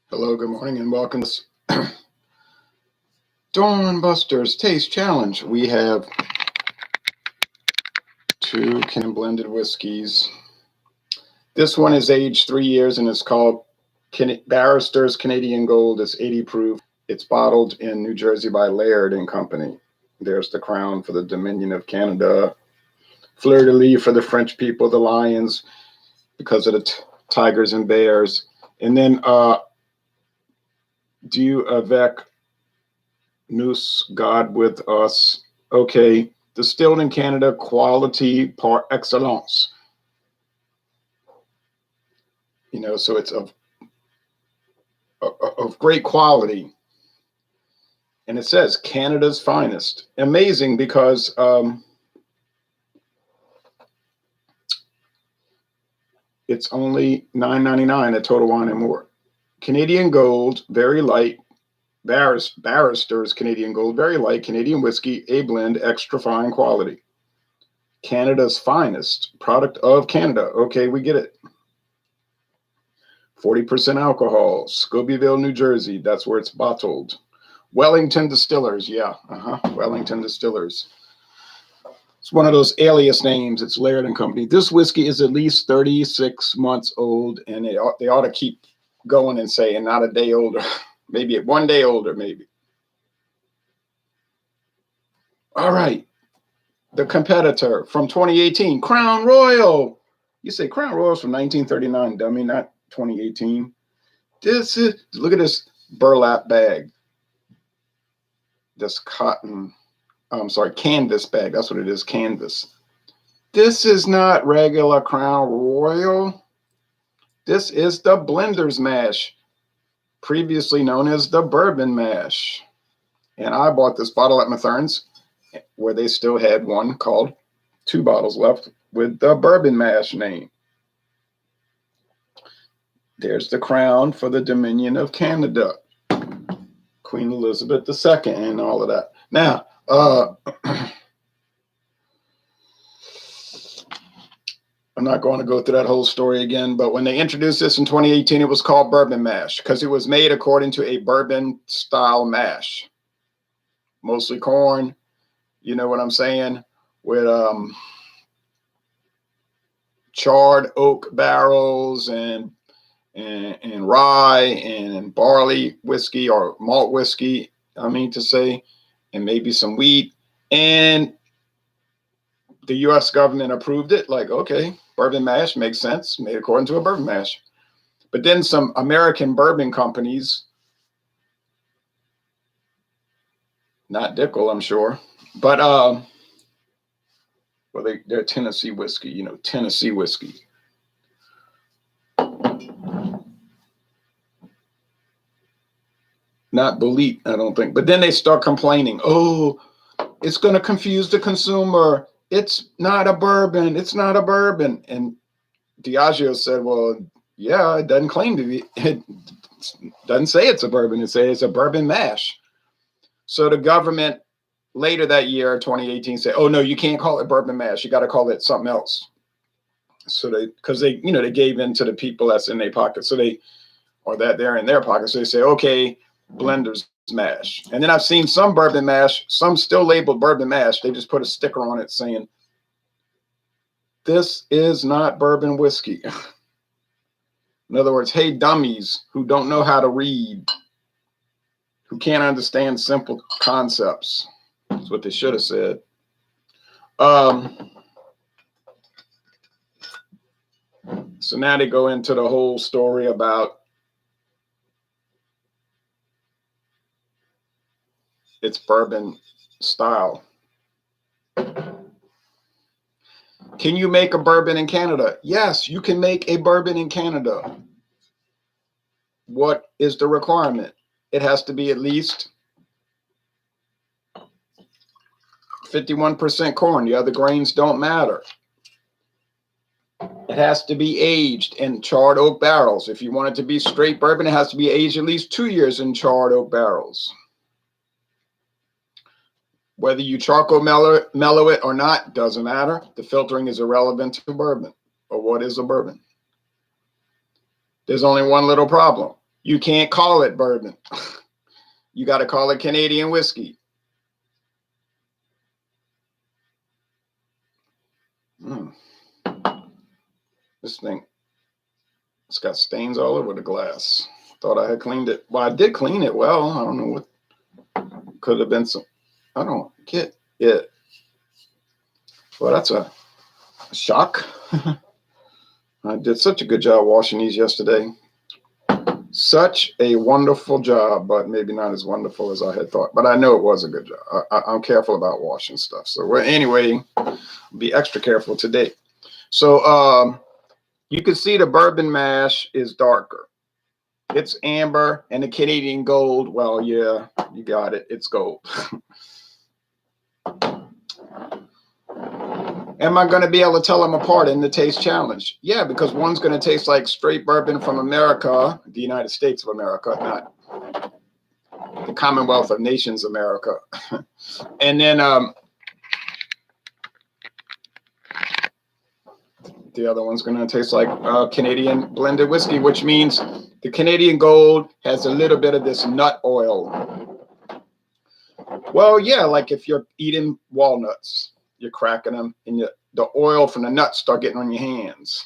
Hello, good morning, and welcome to Dawn Buster's Taste Challenge. We have two blended whiskeys. This one is aged 3 years and it's called Barrister's Canadian Gold. It's 80 proof. It's bottled in New Jersey by Laird and Company. There's the crown for the Dominion of Canada. Fleur-de-lis for the French people, the lions, because of the tigers and bears. And then Dieu avec nous, God with us. Okay, distilled in Canada, quality par excellence. You know, so it's of great quality. And it says Canada's finest. Amazing because it's only $9.99 at Total Wine and More. Canadian Gold, very light. Barrister's Canadian Gold, very light Canadian whiskey, a blend, extra fine quality. Canada's finest, product of Canada. Okay, we get it. 40% alcohol, Scobeyville, New Jersey. That's where it's bottled. Wellington Distillers, yeah, Wellington Distillers. It's one of those alias names. It's Laird and Company. This whiskey is at least 36 months old, and they ought to keep going and saying not a day older. Maybe 1 day older, maybe. All right. The competitor from 2018, Crown Royal. You say Crown Royal's from 1939, dummy, not 2018. Look at this burlap bag. This canvas bag. That's what it is, canvas. This is not regular Crown Royal. This is the Blender's Mash, previously known as the Bourbon Mash. And I bought this bottle at Mathern's, where they still had one called 2 bottles left with the Bourbon Mash name. There's the crown for the Dominion of Canada, Queen Elizabeth II and all of that. Now, I'm not going to go through that whole story again, but when they introduced this in 2018, it was called Bourbon Mash because it was made according to a bourbon style mash. Mostly corn, you know what I'm saying, with charred oak barrels and rye and barley whiskey or malt whiskey, I mean to say, and maybe some wheat. And the U.S. government approved it, like, okay, bourbon mash makes sense, made according to a bourbon mash. But then some American bourbon companies, not Dickel, I'm sure, but well, they're Tennessee whiskey, you know, Tennessee whiskey. Not Bullitt, I don't think. But then they start complaining, oh, it's going to confuse the consumer. It's not a bourbon. It's not a bourbon. And Diageo said, well, yeah, it doesn't claim to be. It doesn't say it's a bourbon. It says it's a bourbon mash. So the government later that year, 2018, said, oh, no, you can't call it bourbon mash. You got to call it something else. So because they gave in to the people that's in their pocket. So that they're in their pocket. So they say, okay, Blender's Mash. And then I've seen some bourbon mash, some still labeled bourbon mash. They just put a sticker on it saying, this is not bourbon whiskey. In other words, hey, dummies who don't know how to read, who can't understand simple concepts. That's what they should have said. So now they go into the whole story about its bourbon style. Can you make a bourbon in Canada? Yes, you can make a bourbon in Canada. What is the requirement? It has to be at least 51% corn. The other grains don't matter. It has to be aged in charred oak barrels. If you want it to be straight bourbon, it has to be aged at least 2 years in charred oak barrels. Whether you charcoal mellow it or not, doesn't matter. The filtering is irrelevant to bourbon, or what is a bourbon. There's only one little problem. You can't call it bourbon. You got to call it Canadian whiskey. This thing, it's got stains all over the glass. Thought I had cleaned it. Well, I did clean it well. I don't know what could have been some. I don't get it. Well, that's a shock. I did such a good job washing these yesterday. Such a wonderful job, but maybe not as wonderful as I had thought. But I know it was a good job. I'm careful about washing stuff. So anyway, be extra careful today. So you can see the bourbon mash is darker. It's amber, and the Canadian gold, well, yeah, you got it. It's gold. Am I going to be able to tell them apart in the taste challenge? Yeah, because one's going to taste like straight bourbon from America, the United States of America, not the Commonwealth of Nations America. And then the other one's going to taste like Canadian blended whiskey, which means the Canadian gold has a little bit of this nut oil. Well, yeah, like if you're eating walnuts. You're cracking them, and the oil from the nuts start getting on your hands,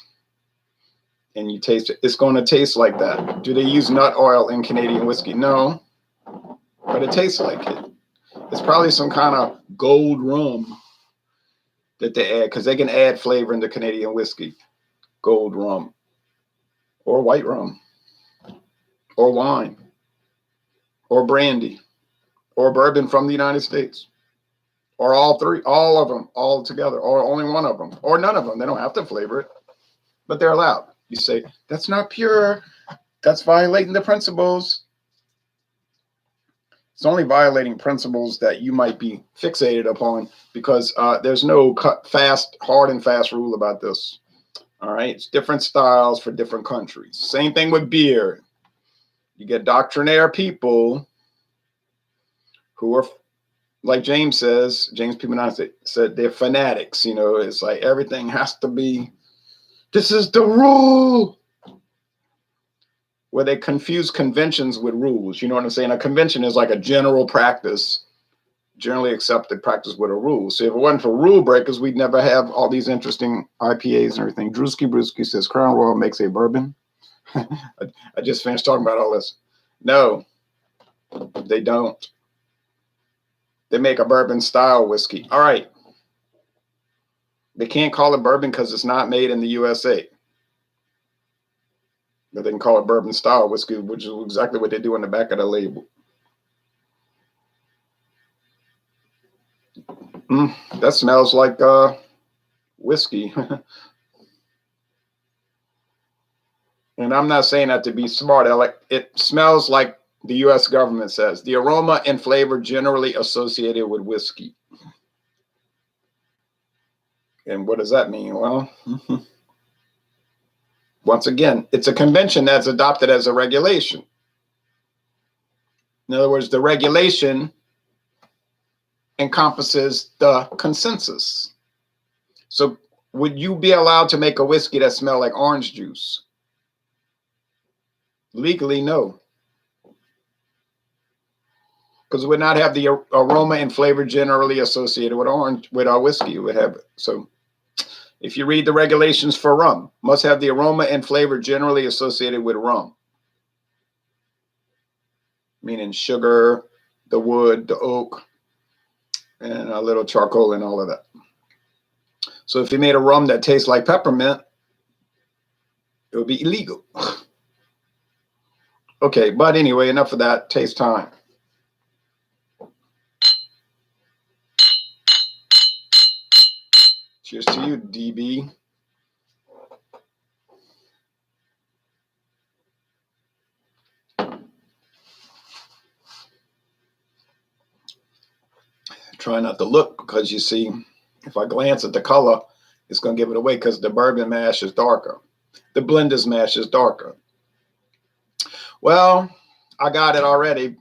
and you taste it. It's going to taste like that. Do they use nut oil in Canadian whiskey? No, but it tastes like it. It's probably some kind of gold rum that they add, because they can add flavor into Canadian whiskey. Gold rum, or white rum, or wine, or brandy, or bourbon from the United States. Or all three, all of them, all together, or only one of them, or none of them. They don't have to flavor it, but they're allowed. You say, that's not pure. That's violating the principles. It's only violating principles that you might be fixated upon, because there's no hard and fast rule about this. All right. It's different styles for different countries. Same thing with beer. You get doctrinaire people who are, like James says, James P. said, they're fanatics. You know, it's like everything has to be, this is the rule. Where they confuse conventions with rules. You know what I'm saying? A convention is like a general practice, generally accepted practice with a rule. So if it wasn't for rule breakers, we'd never have all these interesting IPAs and everything. Drewski Brewski says Crown Royal makes a bourbon. I just finished talking about all this. No, they don't. They make a bourbon style whiskey. All right. They can't call it bourbon because it's not made in the USA. But they can call it bourbon style whiskey, which is exactly what they do on the back of the label. That smells like whiskey. And I'm not saying that to be smart. It smells like the U.S. government says. The aroma and flavor generally associated with whiskey. And what does that mean? Well, once again, it's a convention that's adopted as a regulation. In other words, the regulation encompasses the consensus. So would you be allowed to make a whiskey that smelled like orange juice? Legally, no. Because it would not have the aroma and flavor generally associated with our whiskey. It would have it. So if you read the regulations for rum, must have the aroma and flavor generally associated with rum. Meaning sugar, the wood, the oak, and a little charcoal and all of that. So if you made a rum that tastes like peppermint, it would be illegal. Okay, but anyway, enough of that. Taste time. Cheers to you, DB. Try not to look, because you see, if I glance at the color, it's going to give it away, because the bourbon mash is darker. The blender's mash is darker. Well, I got it already.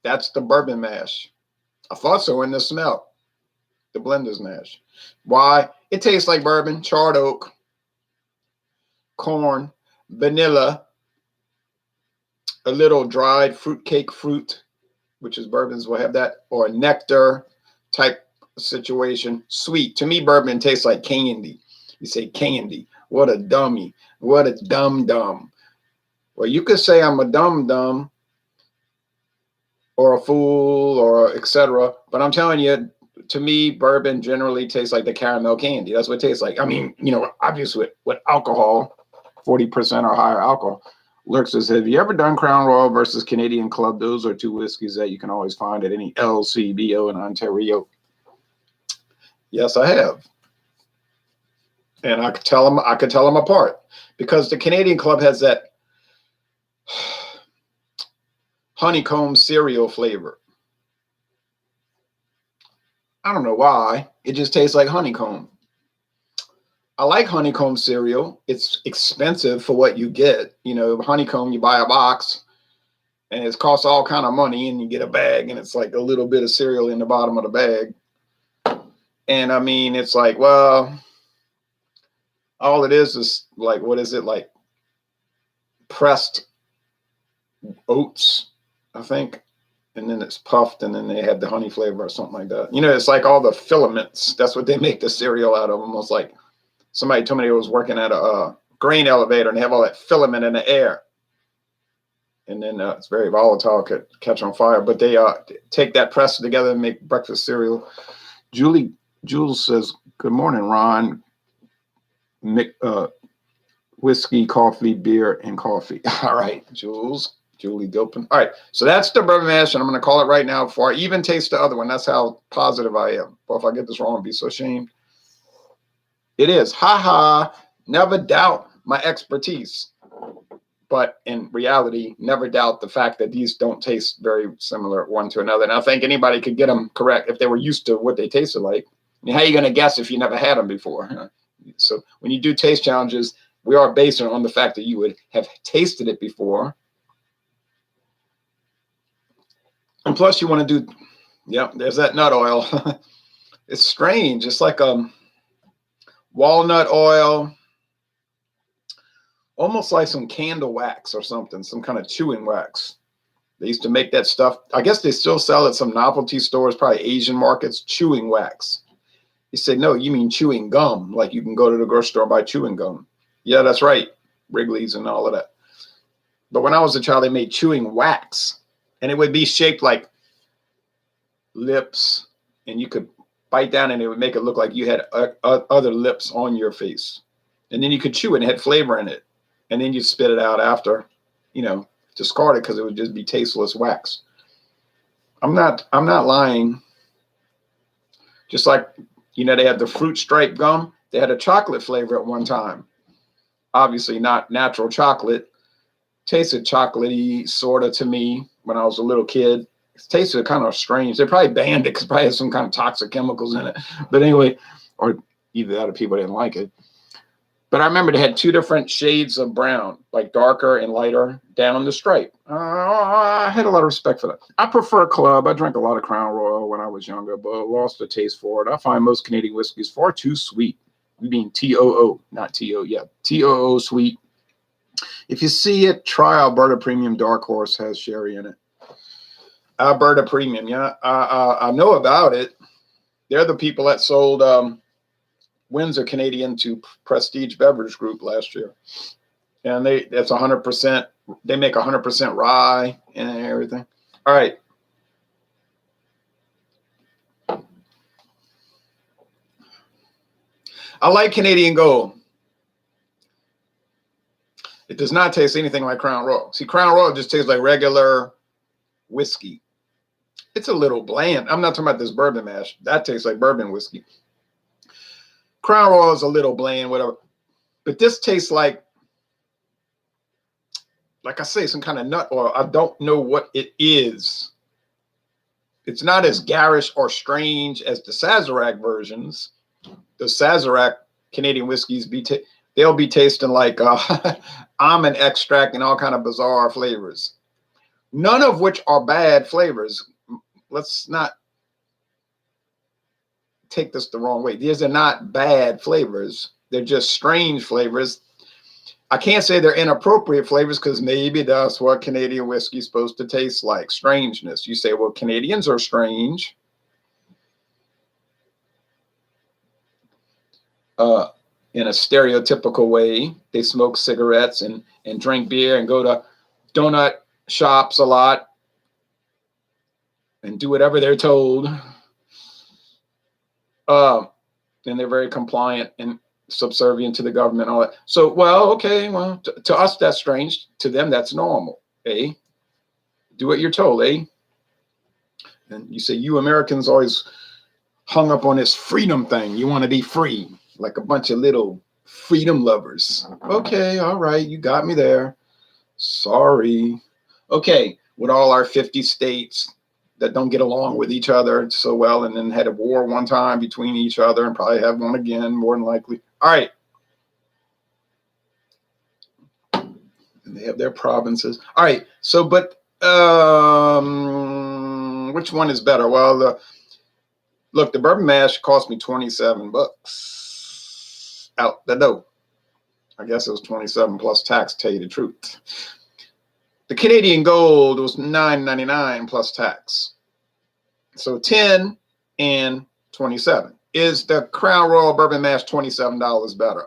That's the bourbon mash. I thought so in the smell. The blender's mash. Why? It tastes like bourbon, charred oak, corn, vanilla, a little dried fruitcake fruit, which is bourbons will have that, or a nectar type situation. Sweet. To me, bourbon tastes like candy. You say candy. What a dummy. What a dumb. Well, you could say I'm a dumb or a fool or etc. But I'm telling you, to me, bourbon generally tastes like the caramel candy. That's what it tastes like. I mean, obviously with alcohol, 40% or higher alcohol. Lurk says, have you ever done Crown Royal versus Canadian Club? Those are two whiskeys that you can always find at any LCBO in Ontario. Yes, I have. And I could tell them apart because the Canadian Club has that honeycomb cereal flavor. I don't know why. It just tastes like honeycomb. I like honeycomb cereal. It's expensive for what you get. Honeycomb, you buy a box and it costs all kind of money and you get a bag and it's like a little bit of cereal in the bottom of the bag. And I mean, it's like, well, all it is like, what is it? Like pressed oats, I think. And then it's puffed and then they have the honey flavor or something like that. It's like all the filaments. That's what they make the cereal out of. Almost like somebody told me they was working at a grain elevator and they have all that filament in the air. And then it's very volatile, could catch on fire. But they take that, press it together and make breakfast cereal. Jules says, good morning, Ron. Whiskey, coffee, beer, and coffee. All right, Julie Gilpin. All right, so that's the bourbon mash, and I'm going to call it right now before I even taste the other one. That's how positive I am. But if I get this wrong, I'll be so ashamed. It is. Never doubt my expertise. But in reality, never doubt the fact that these don't taste very similar one to another. And I think anybody could get them correct if they were used to what they tasted like. I mean, how are you going to guess if you never had them before? So when you do taste challenges, we are based on the fact that you would have tasted it before. And plus you want to do, there's that nut oil. It's strange. It's like walnut oil, almost like some candle wax or something, some kind of chewing wax. They used to make that stuff. I guess they still sell at some novelty stores, probably Asian markets, chewing wax. He said, no, you mean chewing gum. Like you can go to the grocery store and buy chewing gum. Yeah, that's right. Wrigley's and all of that. But when I was a child, they made chewing wax. And it would be shaped like lips. And you could bite down and it would make it look like you had other lips on your face. And then you could chew it and it had flavor in it. And then you spit it out after, discard it because it would just be tasteless wax. I'm not lying. Just like, they had the fruit stripe gum. They had a chocolate flavor at one time. Obviously not natural chocolate. Tasted chocolatey sort of to me when I was a little kid. It tasted kind of strange. They probably banned it because it probably had some kind of toxic chemicals in it. But anyway, or either that or people didn't like it. But I remember they had two different shades of brown, like darker and lighter down the stripe. I had a lot of respect for that. I prefer Club. I drank a lot of Crown Royal when I was younger, but lost the taste for it. I find most Canadian whiskeys far too sweet. We mean TOO, not TO. Yeah, TOO sweet. If you see it, try Alberta Premium Dark Horse, has sherry in it. Alberta Premium, yeah. I know about it. They're the people that sold Windsor Canadian to Prestige Beverage Group last year. And that's 100%. They make 100% rye and everything. All right. I like Canadian Gold. It does not taste anything like Crown Royal. See, Crown Royal just tastes like regular whiskey. It's a little bland. I'm not talking about this bourbon mash. That tastes like bourbon whiskey. Crown Royal is a little bland, whatever. But this tastes like I say, some kind of nut oil. I don't know what it is. It's not as garish or strange as the Sazerac versions. The Sazerac Canadian whiskeys, they'll be tasting like almond extract and all kind of bizarre flavors. None of which are bad flavors. Let's not take this the wrong way. These are not bad flavors. They're just strange flavors. I can't say they're inappropriate flavors because maybe that's what Canadian whiskey is supposed to taste like. Strangeness. You say, well, Canadians are strange. In a stereotypical way, they smoke cigarettes and drink beer and go to donut shops a lot and do whatever they're told. And they're very compliant and subservient to the government and all that. So, well, okay, well, to us, that's strange. To them, that's normal, eh? Do what you're told, eh? And you say, you Americans always hung up on this freedom thing. You want to be free, like a bunch of little freedom lovers. Okay, all right, you got me there. Sorry. Okay, with all our 50 states that don't get along with each other so well and then had a war one time between each other and probably have one again, more than likely. All right. And they have their provinces. All right. So, but which one is better? Well, look, the bourbon mash cost me $27 out the door. I guess it was 27 plus tax, to tell you the truth. The Canadian Gold was $9.99 plus tax. So 10 and 27. Is the Crown Royal Bourbon Mash $27 better?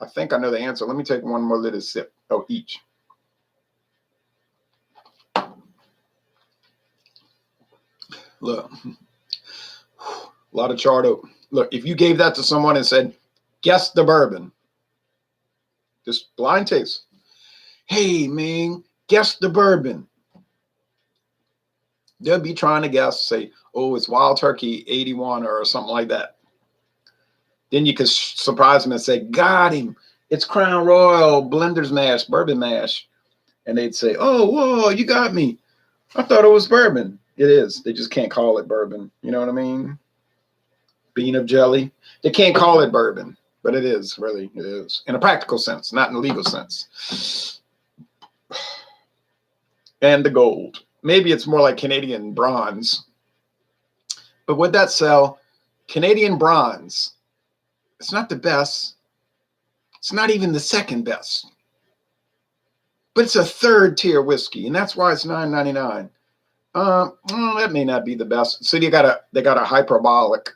I think I know the answer. Let me take one more little sip. Oh, each. Look, a lot of charred oak. Look, if you gave that to someone and said, guess the bourbon, just blind taste. Hey, man, guess the bourbon. They'll be trying to guess, say, oh, it's Wild Turkey 81 or something like that. Then you could surprise them and say, got him. It's Crown Royal Blender's Mash, Bourbon Mash. And they'd say, oh, whoa, you got me. I thought it was bourbon. It is. They just can't call it bourbon. You know what I mean? Bean of jelly. They can't call it bourbon, but it is, really. It is. In a practical sense, not in a legal sense. And the gold. Maybe it's more like Canadian bronze. But would that sell? Canadian bronze. It's not the best. It's not even the second best. But it's a third tier whiskey, and that's why it's $9.99. That may not be the best. So they got a hyperbolic.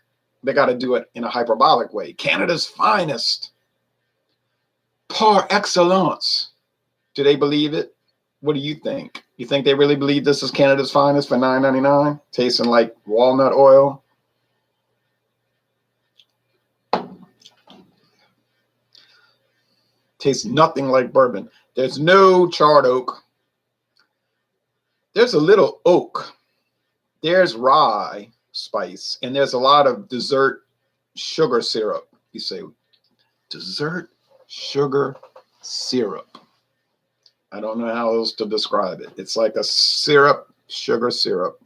They got to do it in a hyperbolic way. Canada's finest, par excellence. Do they believe it? What do you think? You think they really believe this is Canada's finest for $9.99, tasting like walnut oil? Tastes nothing like bourbon. There's no charred oak. There's a little oak. There's rye spice, and there's a lot of dessert sugar syrup. You say, dessert sugar syrup. I don't know how else to describe it. It's like a syrup, sugar syrup.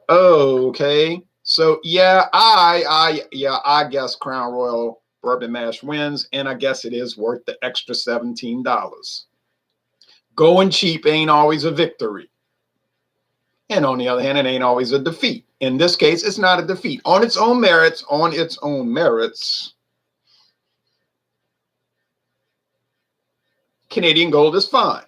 Okay. So yeah, I guess Crown Royal Bourbon Mash wins, and I guess it is worth the extra $17. Going cheap ain't always a victory. And on the other hand, it ain't always a defeat. In this case, it's not a defeat. On its own merits, Canadian Gold is fine.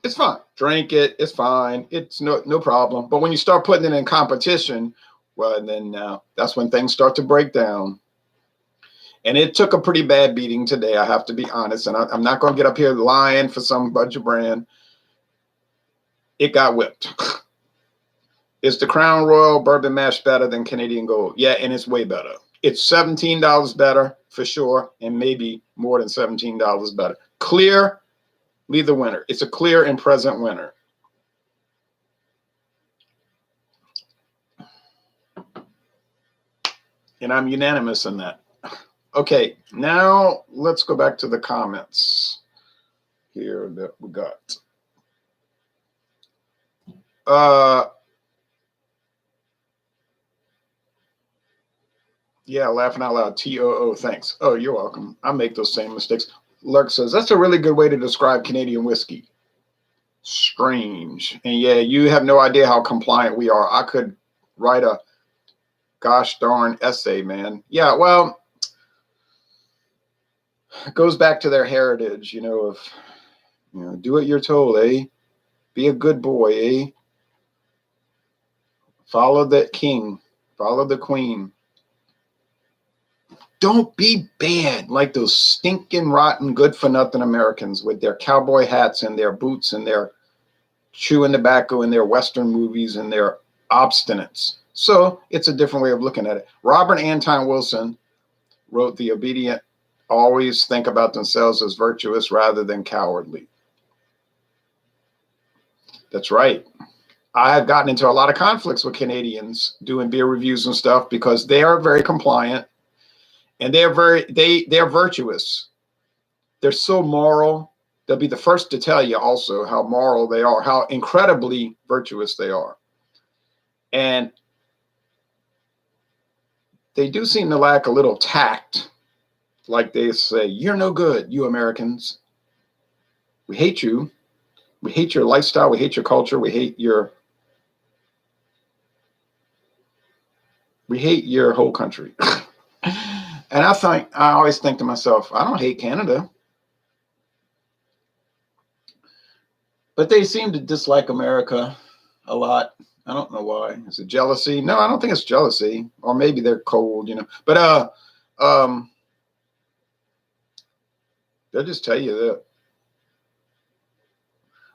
It's fine. Drink it. It's fine. It's no problem. But when you start putting it in competition, well, then that's when things start to break down. And it took a pretty bad beating today, I have to be honest. And I'm not going to get up here lying for some budget brand. It got whipped. Is the Crown Royal Bourbon Mash better than Canadian Gold? Yeah, and it's way better. It's $17 better for sure, and maybe more than $17 better. Clearly the winner. It's a clear and present winner. And I'm unanimous in that. Okay, now let's go back to the comments here that we got. Yeah, laughing out loud. TOO, thanks. Oh, you're welcome. I make those same mistakes. Lurk says, that's a really good way to describe Canadian whiskey. Strange. And yeah, you have no idea how compliant we are. I could write a gosh darn essay, man. Yeah, well, It goes back to their heritage, of, do what you're told, eh? Be a good boy, eh? Follow the king, follow the queen. Don't be bad like those stinking, rotten, good-for-nothing Americans with their cowboy hats and their boots and their chewing tobacco and their Western movies and their obstinance. So it's a different way of looking at it. Robert Anton Wilson wrote, "The obedient always think about themselves as virtuous rather than cowardly." That's right. I have gotten into a lot of conflicts with Canadians doing beer reviews and stuff because they are very compliant and they're virtuous. They're so moral. They'll be the first to tell you also how moral they are, how incredibly virtuous they are. And they do seem to lack a little tact. Like they say, "You're no good, you Americans. We hate you. We hate your lifestyle. We hate your culture. We hate your whole country." And I always think to myself, I don't hate Canada. But they seem to dislike America a lot. I don't know why. Is it jealousy? No, I don't think it's jealousy. Or maybe they're cold, But they'll just tell you that.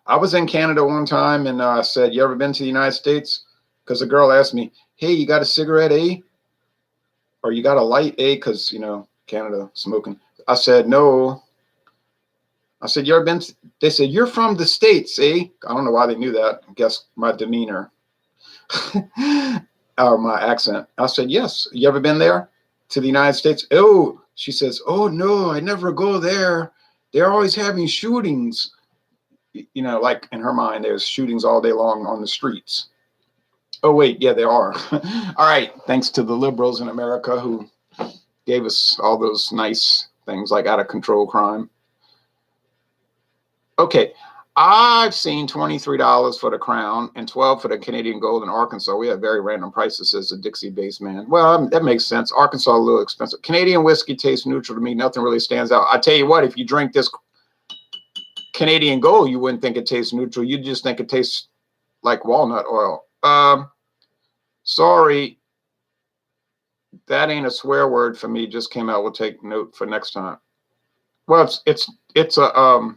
I was in Canada one time and I said, "You ever been to the United States?" Because a girl asked me, "Hey, you got a cigarette, eh? Or you got a light, eh?" Because, Canada smoking. I said, "No." I said, "You ever been to?" They said, "You're from the States, eh?" I don't know why they knew that. I guess my demeanor or my accent. I said, "Yes." "You ever been there to the United States?" "Oh," she says, "Oh, no, I never go there. They're always having shootings." Like in her mind, there's shootings all day long on the streets. Oh, wait. Yeah, there are. All right. Thanks to the liberals in America who gave us all those nice things like out of control crime. Okay. I've seen $23 for the Crown and $12 for the Canadian Gold in Arkansas. We have very random prices, says a Dixie-based man. Well, that makes sense. Arkansas a little expensive. Canadian whiskey tastes neutral to me. Nothing really stands out. I tell you what, if you drink this Canadian Gold, you wouldn't think it tastes neutral. You'd just think it tastes like walnut oil. Sorry, that ain't a swear word for me. Just came out. We'll take note for next time. Well, it's a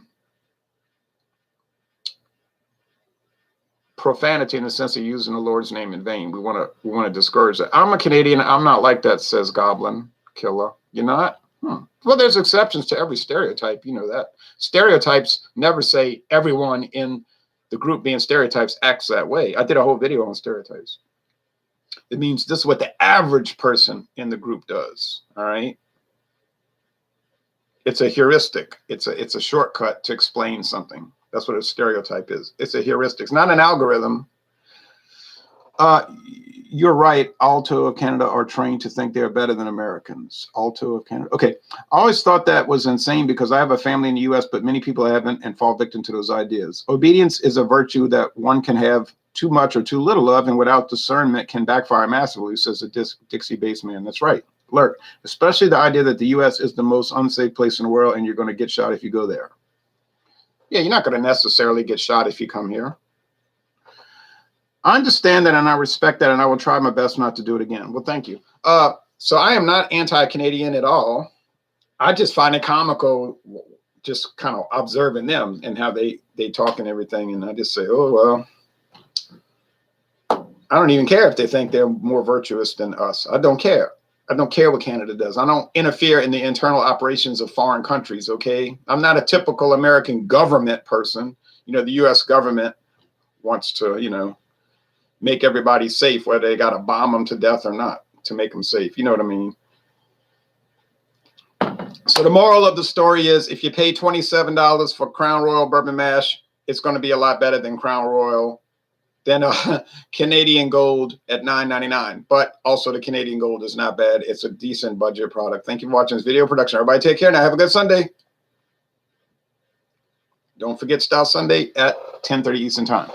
profanity in the sense of using the Lord's name in vain. We want to discourage that. I'm a Canadian. I'm not like that, says Goblin Killer. You're not? Well, there's exceptions to every stereotype. You know that. Stereotypes never say everyone in the group being stereotypes acts that way. I did a whole video on stereotypes. It means this is what the average person in the group does. All right. It's a heuristic. It's a shortcut to explain something. That's what a stereotype is. It's a heuristic. It's not an algorithm. You're right. Alto of Canada are trained to think they're better than Americans. Alto of Canada. Okay. I always thought that was insane because I have a family in the U.S., but many people haven't and fall victim to those ideas. Obedience is a virtue that one can have too much or too little of, and without discernment can backfire massively, says a Dixie-based man. That's right. Laird, especially the idea that the U.S. is the most unsafe place in the world and you're going to get shot if you go there. Yeah, you're not going to necessarily get shot if you come here. I understand that and I respect that and I will try my best not to do it again. Well, thank you. So I am not anti-Canadian at all. I just find it comical just kind of observing them and how they talk and everything. And I just say, oh, well, I don't even care if they think they're more virtuous than us. I don't care. I don't care what Canada does. I don't interfere in the internal operations of foreign countries, okay? I'm not a typical American government person. The U.S. government wants to, make everybody safe, whether they got to bomb them to death or not to make them safe. You know what I mean? So the moral of the story is if you pay $27 for Crown Royal Bourbon Mash, it's going to be a lot better than Crown Royal, than Canadian Gold at $9.99. But also the Canadian Gold is not bad. It's a decent budget product. Thank you for watching this video production. Everybody take care now. Have a good Sunday. Don't forget Style Sunday at 10:30 Eastern Time.